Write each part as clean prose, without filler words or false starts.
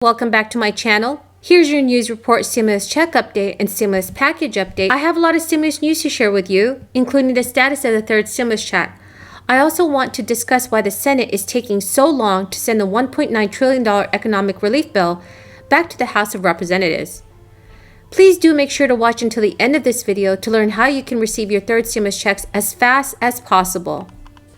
Welcome back to my channel. Here's your news report, stimulus check update, and stimulus package update. I have a lot of stimulus news to share with you, including the status of the third stimulus check. I also want to discuss why the Senate is taking so long to send the $1.9 trillion economic relief bill back to the House of Representatives. Please do make sure to watch until the end of this video to learn how you can receive your third stimulus checks as fast as possible.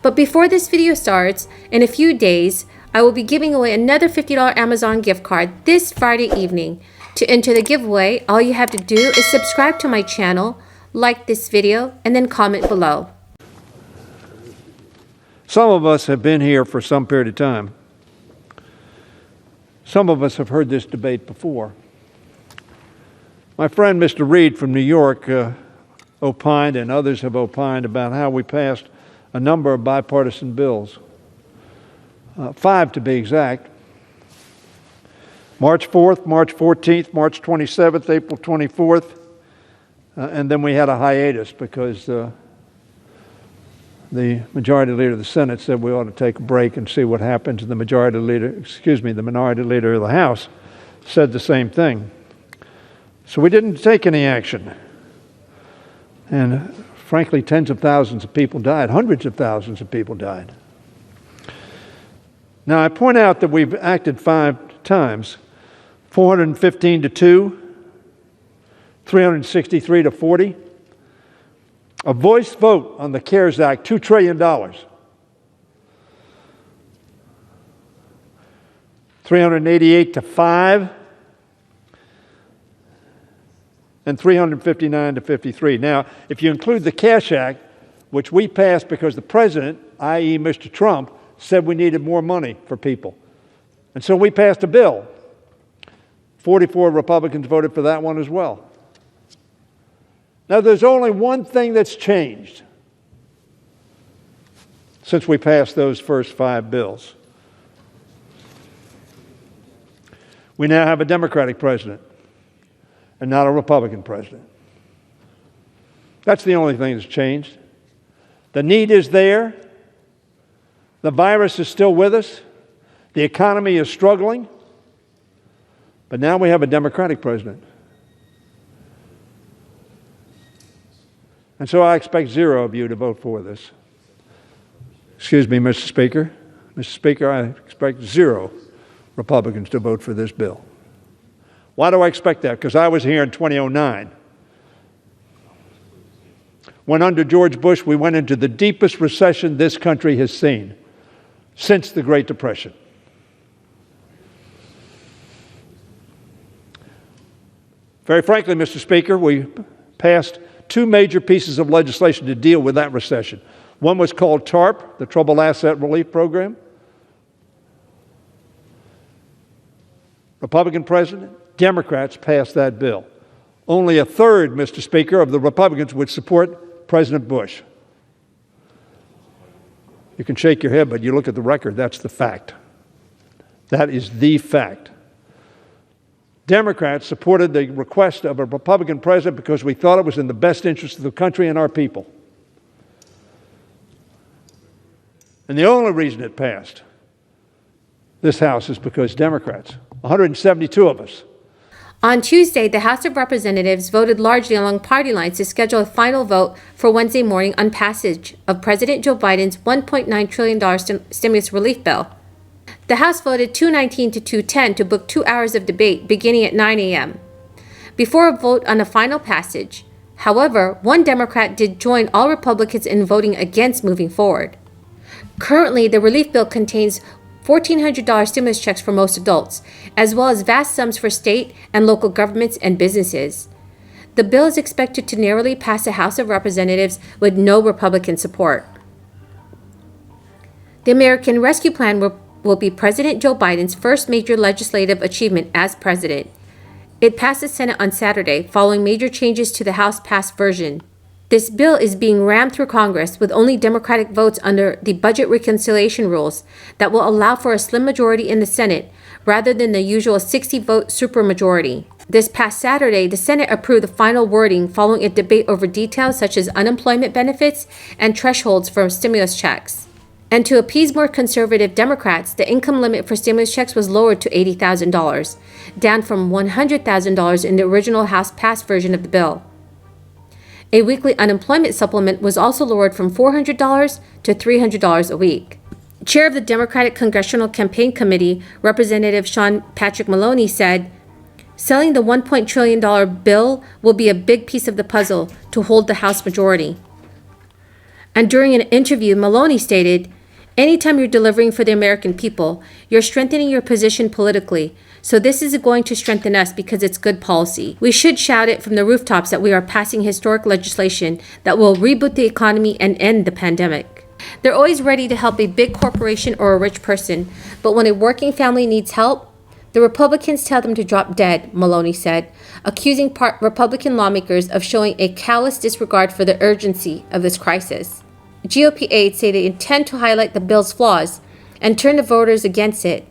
But before this video starts, in a few days, I will be giving away another $50 Amazon gift card this Friday evening. To enter the giveaway, all you have to do is subscribe to my channel, like this video, and then comment below. Some of us have been here for some period of time. Some of us have heard this debate before. My friend Mr. Reed from New York opined, and others have opined, about how we passed a number of bipartisan bills. 5 to be exact. March 4th, March 14th, March 27th, April 24th, and then we had a hiatus because the majority leader of the Senate said we ought to take a break and see what happens, and the minority leader of the House said the same thing. So we didn't take any action. And frankly, tens of thousands of people died, hundreds of thousands of people died. Now, I point out that we've acted 5 times, 415 to 2, 363 to 40. A voice vote on the CARES Act, $2 trillion. 388 to 5, and 359 to 53. Now, if you include the Cash Act, which we passed because the president, i.e. Mr. Trump, said we needed more money for people. And so we passed a bill. 44 Republicans voted for that one as well. Now, there's only one thing that's changed since we passed those first 5 bills. We now have a Democratic president and not a Republican president. That's the only thing that's changed. The need is there. The virus is still with us. The economy is struggling. But now we have a Democratic president. And so I expect 0 of you to vote for this. Excuse me, Mr. Speaker. Mr. Speaker, I expect 0 Republicans to vote for this bill. Why do I expect that? Because I was here in 2009. When under George Bush, we went into the deepest recession this country has seen since the Great Depression. Very frankly, Mr. Speaker, we passed 2 major pieces of legislation to deal with that recession. One was called TARP, the Troubled Asset Relief Program. Republican president, Democrats passed that bill. Only a third, Mr. Speaker, of the Republicans would support President Bush. You can shake your head, but you look at the record, that's the fact. That is the fact. Democrats supported the request of a Republican president because we thought it was in the best interest of the country and our people. And the only reason it passed this House is because Democrats, 172 of us. On Tuesday, the House of Representatives voted largely along party lines to schedule a final vote for Wednesday morning on passage of President Joe Biden's $1.9 trillion stimulus relief bill. The House voted 219 to 210 to book 2 hours of debate beginning at 9 a.m. before a vote on a final passage. However, one Democrat did join all Republicans in voting against moving forward. Currently, the relief bill contains $1,400 stimulus checks for most adults, as well as vast sums for state and local governments and businesses. The bill is expected to narrowly pass the House of Representatives with no Republican support. The American Rescue Plan will be President Joe Biden's first major legislative achievement as president. It passed the Senate on Saturday, following major changes to the House-passed version. This bill is being rammed through Congress with only Democratic votes under the budget reconciliation rules that will allow for a slim majority in the Senate rather than the usual 60-vote supermajority. This past Saturday, the Senate approved the final wording following a debate over details such as unemployment benefits and thresholds for stimulus checks. And to appease more conservative Democrats, the income limit for stimulus checks was lowered to $80,000, down from $100,000 in the original House-passed version of the bill. A weekly unemployment supplement was also lowered from $400 to $300 a week. Chair of the Democratic Congressional Campaign Committee, Representative Sean Patrick Maloney, said, "Selling the $1 trillion bill will be a big piece of the puzzle to hold the House majority." And during an interview, Maloney stated, "Anytime you're delivering for the American people, you're strengthening your position politically. So this is going to strengthen us because it's good policy. We should shout it from the rooftops that we are passing historic legislation that will reboot the economy and end the pandemic." They're always ready to help a big corporation or a rich person, but when a working family needs help, the Republicans tell them to drop dead, Maloney said, accusing Republican lawmakers of showing a callous disregard for the urgency of this crisis. GOP aides say they intend to highlight the bill's flaws and turn the voters against it.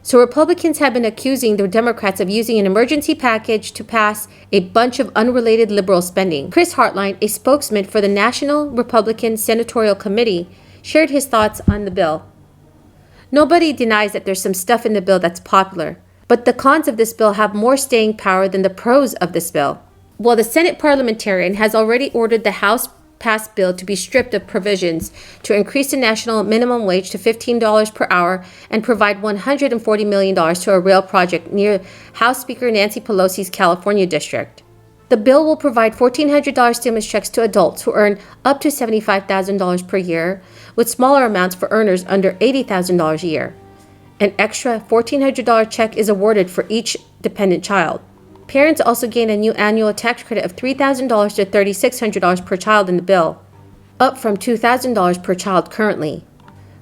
So Republicans have been accusing the Democrats of using an emergency package to pass a bunch of unrelated liberal spending. Chris Hartline, a spokesman for the National Republican Senatorial Committee, shared his thoughts on the bill. "Nobody denies that there's some stuff in the bill that's popular, but the cons of this bill have more staying power than the pros of this bill." While the Senate parliamentarian has already ordered the House-passed bill to be stripped of provisions to increase the national minimum wage to $15 per hour and provide $140 million to a rail project near House Speaker Nancy Pelosi's California district. The bill will provide $1,400 stimulus checks to adults who earn up to $75,000 per year, with smaller amounts for earners under $80,000 a year. An extra $1,400 check is awarded for each dependent child. Parents also gain a new annual tax credit of $3,000 to $3,600 per child in the bill, up from $2,000 per child currently.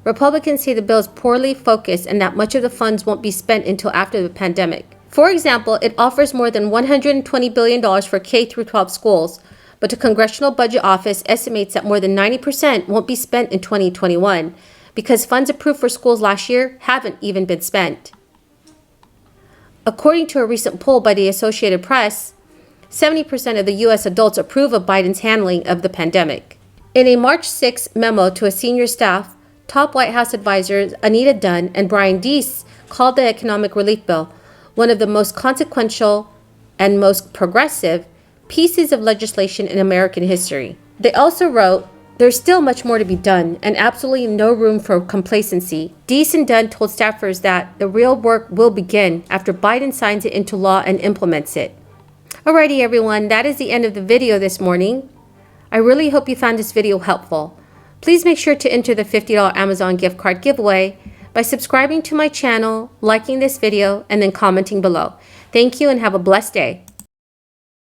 Republicans say the bill is poorly focused and that much of the funds won't be spent until after the pandemic. For example, it offers more than $120 billion for K-12 schools, but the Congressional Budget Office estimates that more than 90% won't be spent in 2021 because funds approved for schools last year haven't even been spent. According to a recent poll by the Associated Press, 70% of the U.S. adults approve of Biden's handling of the pandemic. In a March 6 memo to a senior staff, top White House advisors Anita Dunn and Brian Deese called the economic relief bill one of the most consequential and most progressive pieces of legislation in American history. They also wrote, "There's still much more to be done and absolutely no room for complacency." Deese and Dunn told staffers that the real work will begin after Biden signs it into law and implements it. Alrighty everyone, that is the end of the video this morning. I really hope you found this video helpful. Please make sure to enter the $50 Amazon gift card giveaway by subscribing to my channel, liking this video, and then commenting below. Thank you and have a blessed day.